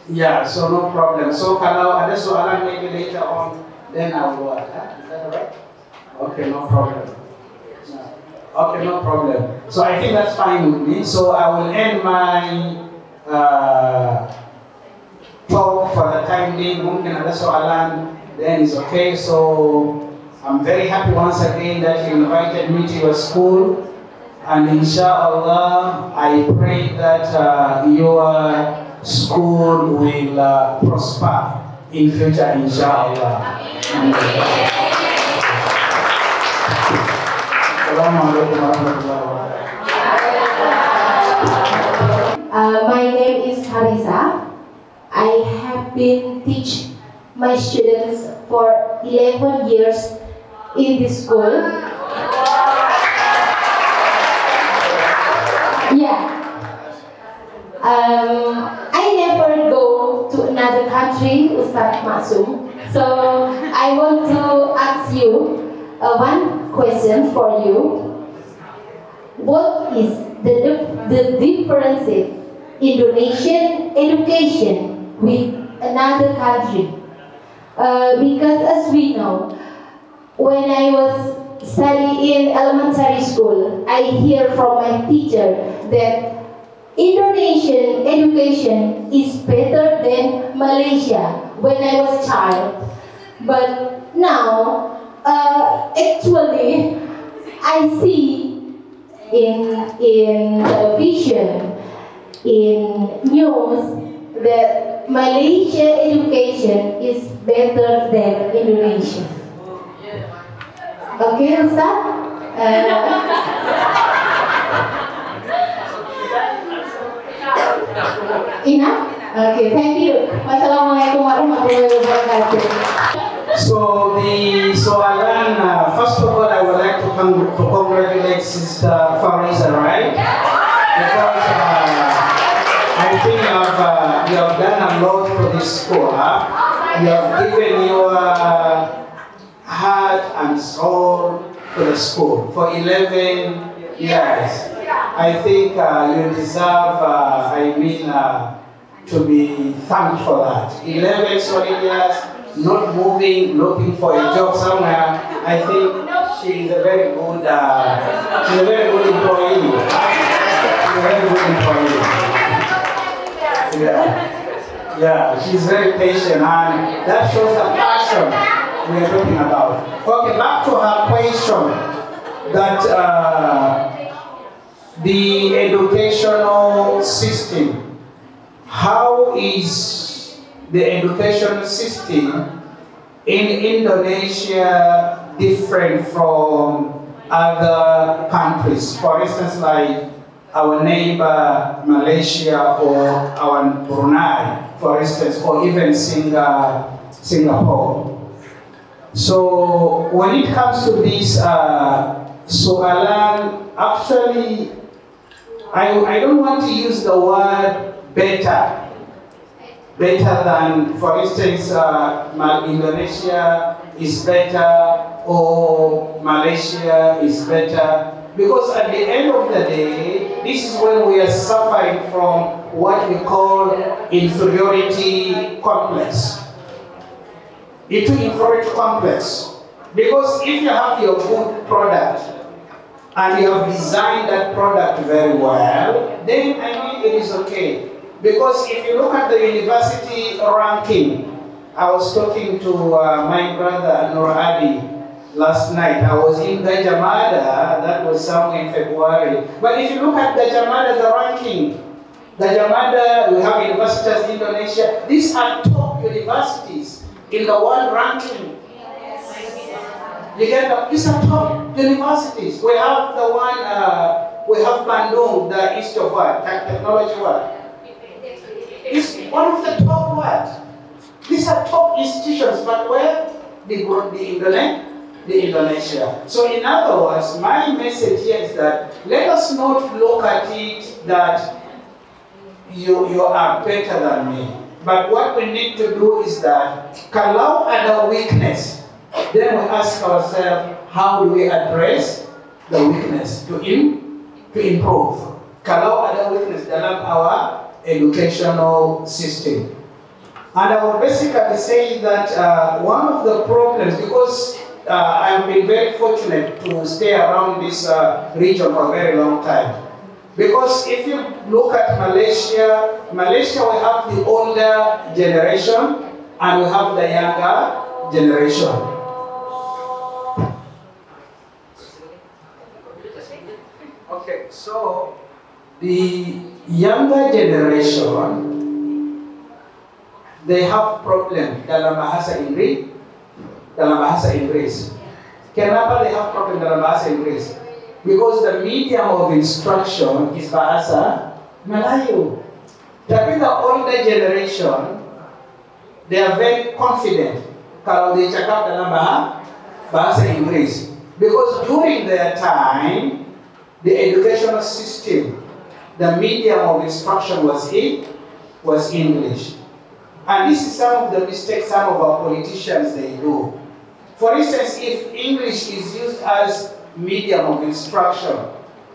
Yeah, so no problem. So kalau ada soalan maybe later on, then I will work. Is that alright? Okay, no problem. Okay, no problem. So I think that's fine with me. So I will end my talk for the time being. Mungkin ada soalan, then it's okay. So I'm very happy once again that you invited me to your school. And inshallah, I pray that your school will prosper in future, inshallah. My name is Harisa. I have been teaching my students for 11 years in this school. Yeah. I never go to another country, Ahmad Masum. So I want to ask you one question for you. What is the difference in Indonesian education with another country? Because as we know, when I was studying in elementary school, I hear from my teacher that Indonesian education is better than Malaysia when I was a child. But now, actually, I see in television, in news, that Malaysia education is better than Indonesia. Okay, Ustaz? Enough? Okay, thank you. Wassalamualaikum warahmatullahi wabarakatuh. So the soalan, first of all, I would like to congratulate Sister Fariza, right? Because I think you have done a lot for this school. You have given your heart and soul to the school for 11 years. I think you deserve, to be thanked for that. 11 solid years, not moving, looking for a job somewhere. I think she is a very good, employee. She's a very good employee. Yeah, she's very patient, and that shows the passion we are talking about. Okay, back to her question that the educational system. How is the educational system in Indonesia different from other countries? For instance, like our neighbor Malaysia or our Brunei, for instance, or even Singapore. So when it comes to this soalan, actually, I don't want to use the word better than, for instance, Indonesia is better or Malaysia is better. Because at the end of the day, this is when we are suffering from what we call inferiority complex. It's an inferiority complex. Because if you have your good product and you have designed that product very well, then I mean it is okay. Because if you look at the university ranking, I was talking to my brother Nur Adi last night. I was in Gajah Mada, that was somewhere in February. But if you look at Gajah Mada, the ranking, Gajah Mada, we have universities in Indonesia. These are top universities in the world ranking. You get the, these are top universities. We have the one, we have Bandung, the east of what? Technology what? It's one of the top what? These are top institutions, but where? The Indonesia. So in other words, my message here is that let us not look at it that you are better than me. But what we need to do is that, kalau ada weakness, then we ask ourselves, how do we address the weakness to improve. Kalau ada weakness dalam our educational system. And I would basically say that one of the problems, because I've been very fortunate to stay around this region for a very long time. Because if you look at Malaysia, we have the older generation and we have the younger generation. Okay, so the younger generation, they have problem dalam bahasa Inggris. Kenapa they have problem dalam bahasa Inggris? Because the medium of instruction is bahasa Melayu. Tapi the older generation, they are very confident kalau dia cakap dalam bahasa Inggris. Because during their time, the educational system, the medium of instruction was English. And this is some of the mistakes some of our politicians they do. For instance, if English is used as medium of instruction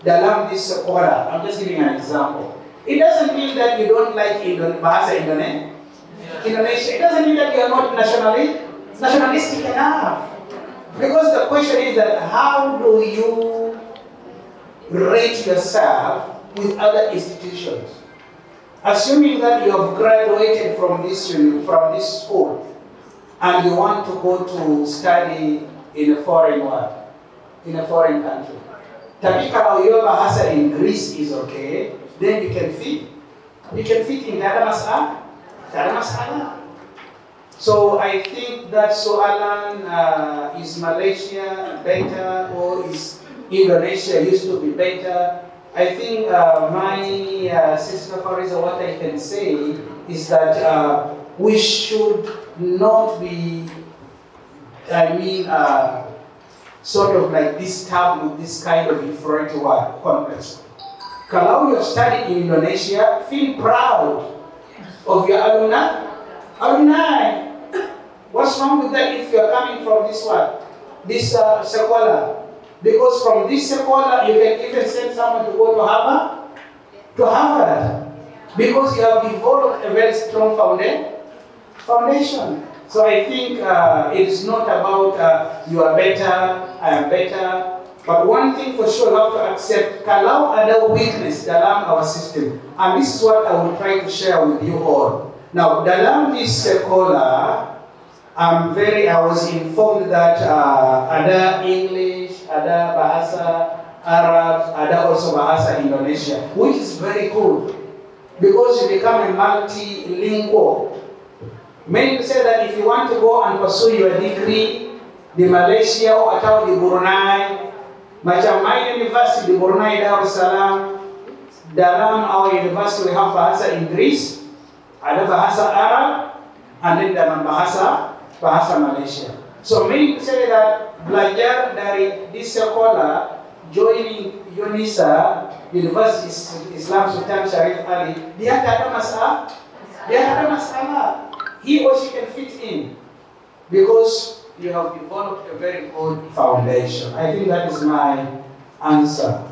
dalam this sekolah, I'm just giving an example. It doesn't mean that you don't like bahasa Indonesia. It doesn't mean that you are not nationalistic enough. Because the question is that how do you rate yourself with other institutions? Assuming that you have graduated from this school and you want to go to study in a foreign country. Tapi kalau your bahasa Inggris is okay, then you can fit in, tidak ada masalah. So I think that soalan is Malaysia better or is Indonesia used to be better? I think my sister Farisa, what I can say is that we should not be, sort of like disturbed with this kind of inferiority complex. Kalau you have studied in Indonesia, feel proud of your alumni. What's wrong with that if you are coming from this sekolah? Because from this sekolah, you can even send someone to go to Harvard. Because you have developed a very strong foundation. So I think it is not about you are better, I am better. But one thing for sure, you have to accept, kalau ada weakness dalam our system. And this is what I will try to share with you all. Now, dalam this sekolah, I was informed that ada English, ada bahasa Arab, ada also bahasa Indonesia, which is very good because you become a multilingual. Many say that if you want to go and pursue your degree di Malaysia atau di Brunei, macam my university di Brunei Darussalam, dalam our university we have bahasa Inggris, ada bahasa Arab, and then dalam bahasa Malaysia. So many say that belajar dari di sekolah, joining UNISSA, Universiti Islam Sultan Sharif Ali, dia tak ada masalah. He or she can fit in because you have developed a very good foundation. I think that is my answer.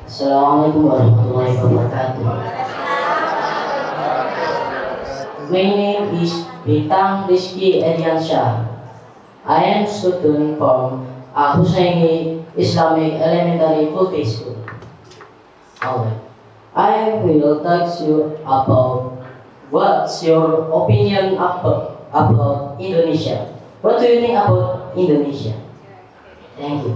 Assalamualaikum warahmatullahi wabarakatuh. My name is Bintang Rizky Ediansyah. I am student from Al-Chusnaini Islamic Elementary Full-Day School. I will talk to you about what's your opinion about Indonesia. What do you think about Indonesia? Thank you.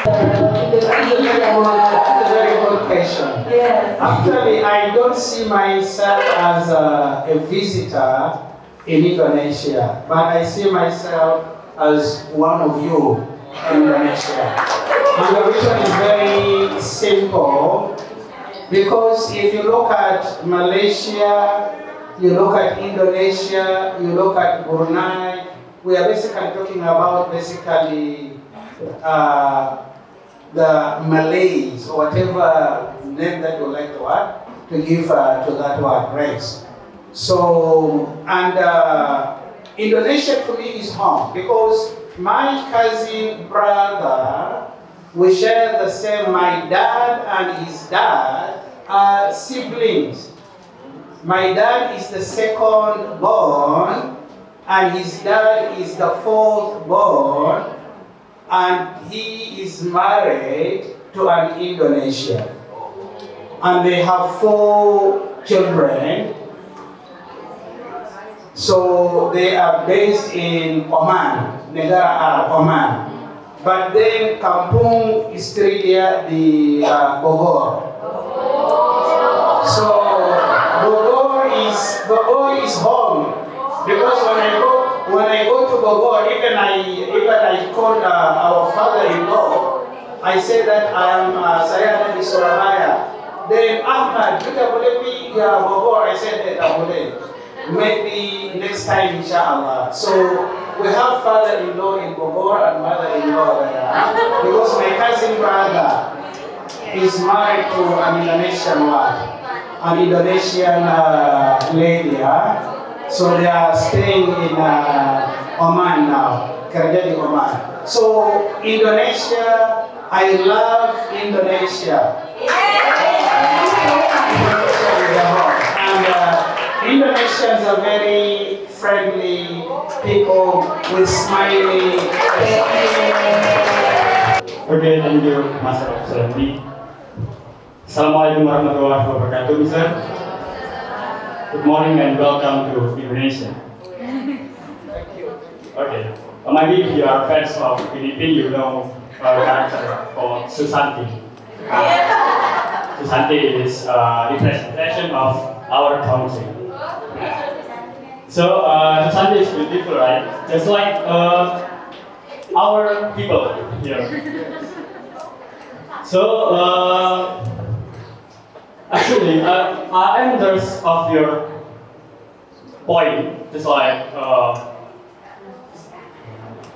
That's a very good question. Yes. Actually, I don't see myself as a visitor in Indonesia, but I see myself as one of you in Indonesia. And the reason is very simple, because if you look at Malaysia, you look at Indonesia, you look at Brunei, we are basically talking about the Malays, or whatever name that you like to give to that word, race. So, and Indonesia to me is home because my cousin brother, we share the same, my dad and his dad are siblings. My dad is the second born and his dad is the fourth born, and he is married to an Indonesian. And they have 4 children. So they are based in Oman, negara Oman. But then kampung istri dia di Bogor. So Bogor is home because when I go to Bogor, even I call our father-in-law, I say that saya ada di Surabaya. Then Ahmad, kita boleh pergi Bogor? I said that boleh. Maybe next time, inshallah. So we have father-in-law in Bogor and mother-in-law there. Because my cousin brother is married to an Indonesian lady. So they are staying in Oman now. Kerja di Oman. So Indonesia, I love Indonesia. Indonesians are very friendly people with smiling. Okay, thank you, Mas Al-Chusnaini. Assalamualaikum warahmatullahi wabarakatuh, sir. Good morning and welcome to Indonesia. Okay, maybe if you are fans of Philippines, you know a character called Susanti. Susanti is a representation of our country. So, Susanti is beautiful, right? Just like our people here. So, actually, I'm interested of your point. Just like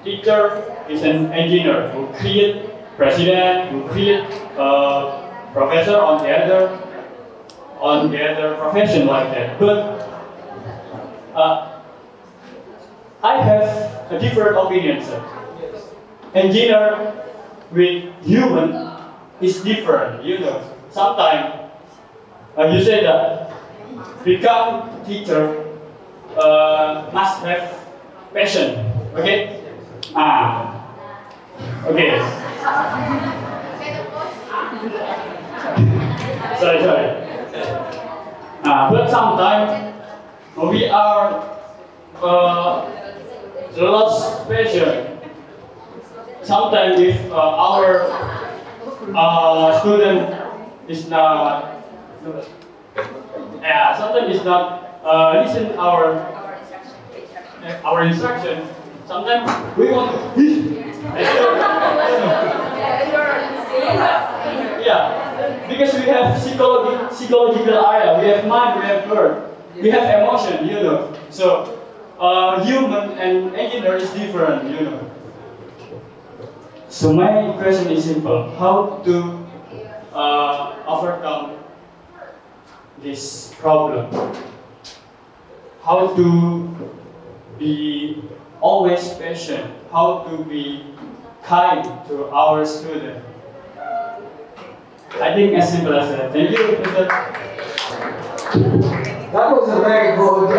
teacher is an engineer who create president, who create professor on the other profession like that. But I have a different opinion, sir. Engineer with human is different, you know. Sometimes you say that become teacher must have passion, okay? Okay. sorry. But sometimes we are lost passion. Sometimes if our student is not, sometimes is not listen our instruction. Sometimes we want to. Because we have psychological area, we have mind, we have word. We have emotion, you know. So, human and engineer is different, you know. So my question is simple: how to overcome this problem? How to be always patient? How to be kind to our student? I think as simple as that. Thank you, Professor. That was a very good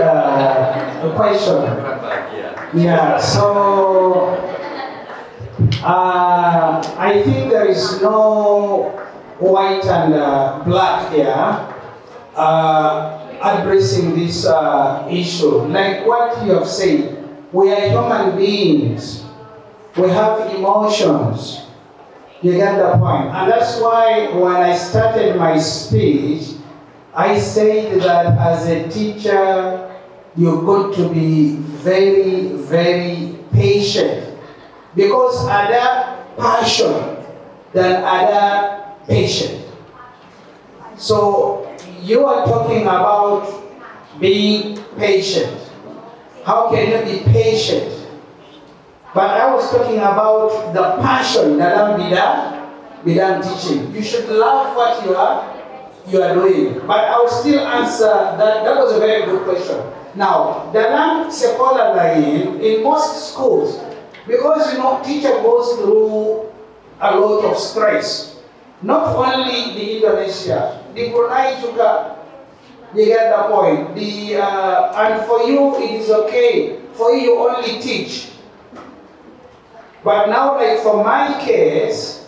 question. Yeah, so I think there is no white and black here addressing this issue. Like what you have said, we are human beings. We have emotions. You get the point. And that's why when I started my speech, I said that as a teacher, you've got to be very, very patient. Because other passion than other patient. So you are talking about being patient. How can you be patient? But I was talking about the passion dalam bidang teaching. You should love what you you are doing. But I will still answer that. That was a very good question. Now, dalam sekolah lain, in most schools, because teacher goes through a lot of stress. Not only the Indonesia, the Brunei juga, you get the point. And for you, it is okay. For you, you only teach. But now, like for my case,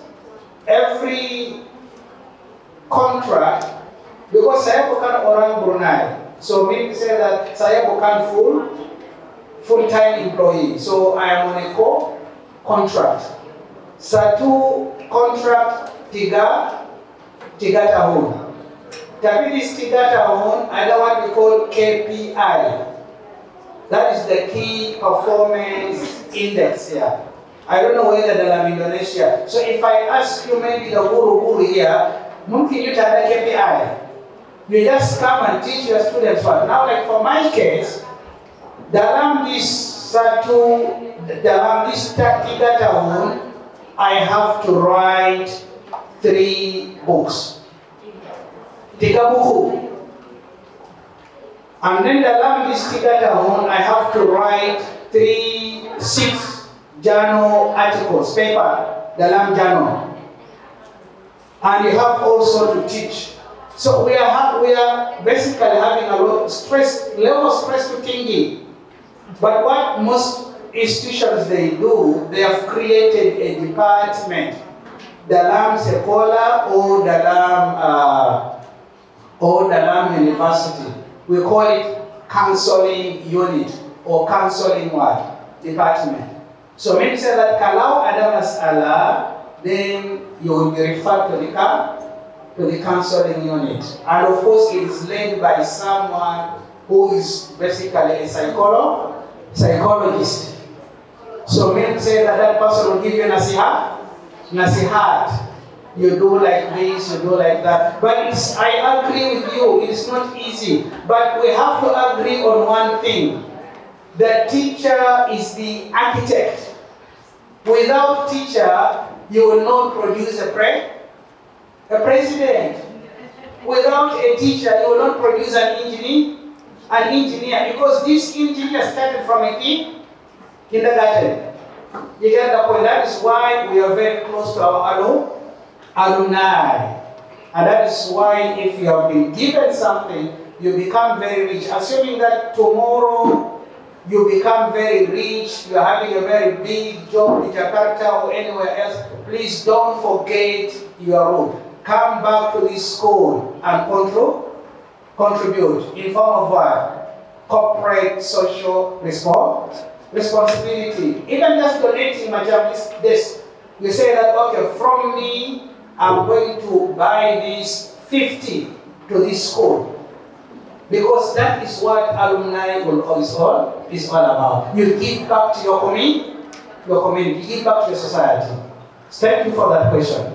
every contract, because saya bukan orang Brunei, so meaning say that saya bukan full-time employee. So I am on a contract. Satu kontrak tiga tahun. Tapi di 3 tahun ada what we call KPI. That is the key performance index here. I don't know whether dalam Indonesia. So if I ask you maybe the guru-guru here, mungkin you ada KPI. You just come and teach your students what. Now like for my case, dalam this 3 tahun, I have to write 3 books. 3 buku. And then dalam this 3 tahun, I have to write 6 journal articles, paper, dalam journal. And you have also to teach. So we are basically having a lot of stress, level of stress to tinggi. But what most institutions they do, they have created a department dalam sekolah or dalam university. We call it counseling unit or counseling department. So meaning say that kalau ada masalah, then you will be referred to the counseling unit. And of course it is led by someone who is basically a psychologist. So meaning say that person will give you nasihat. You do like this, you do like that. But I agree with you, it's not easy. But we have to agree on one thing. The teacher is the architect. Without teacher, you will not produce a president. Without a teacher, you will not produce an engineer. Because this engineer started from a kindergarten. You get the point? That is why we are very close to our alumni. And that is why if you have been given something, you become very rich. Assuming that tomorrow you become very rich, you are having a very big job in Jakarta or anywhere else, please don't forget your root. Come back to this school and contribute in form of what? Corporate social responsibility. Even just donating this. You say that, okay, from me, I'm going to buy this 50 to this school. Because that is what alumni is all about. You give back to your community, you give back to your society. Thank you for that question.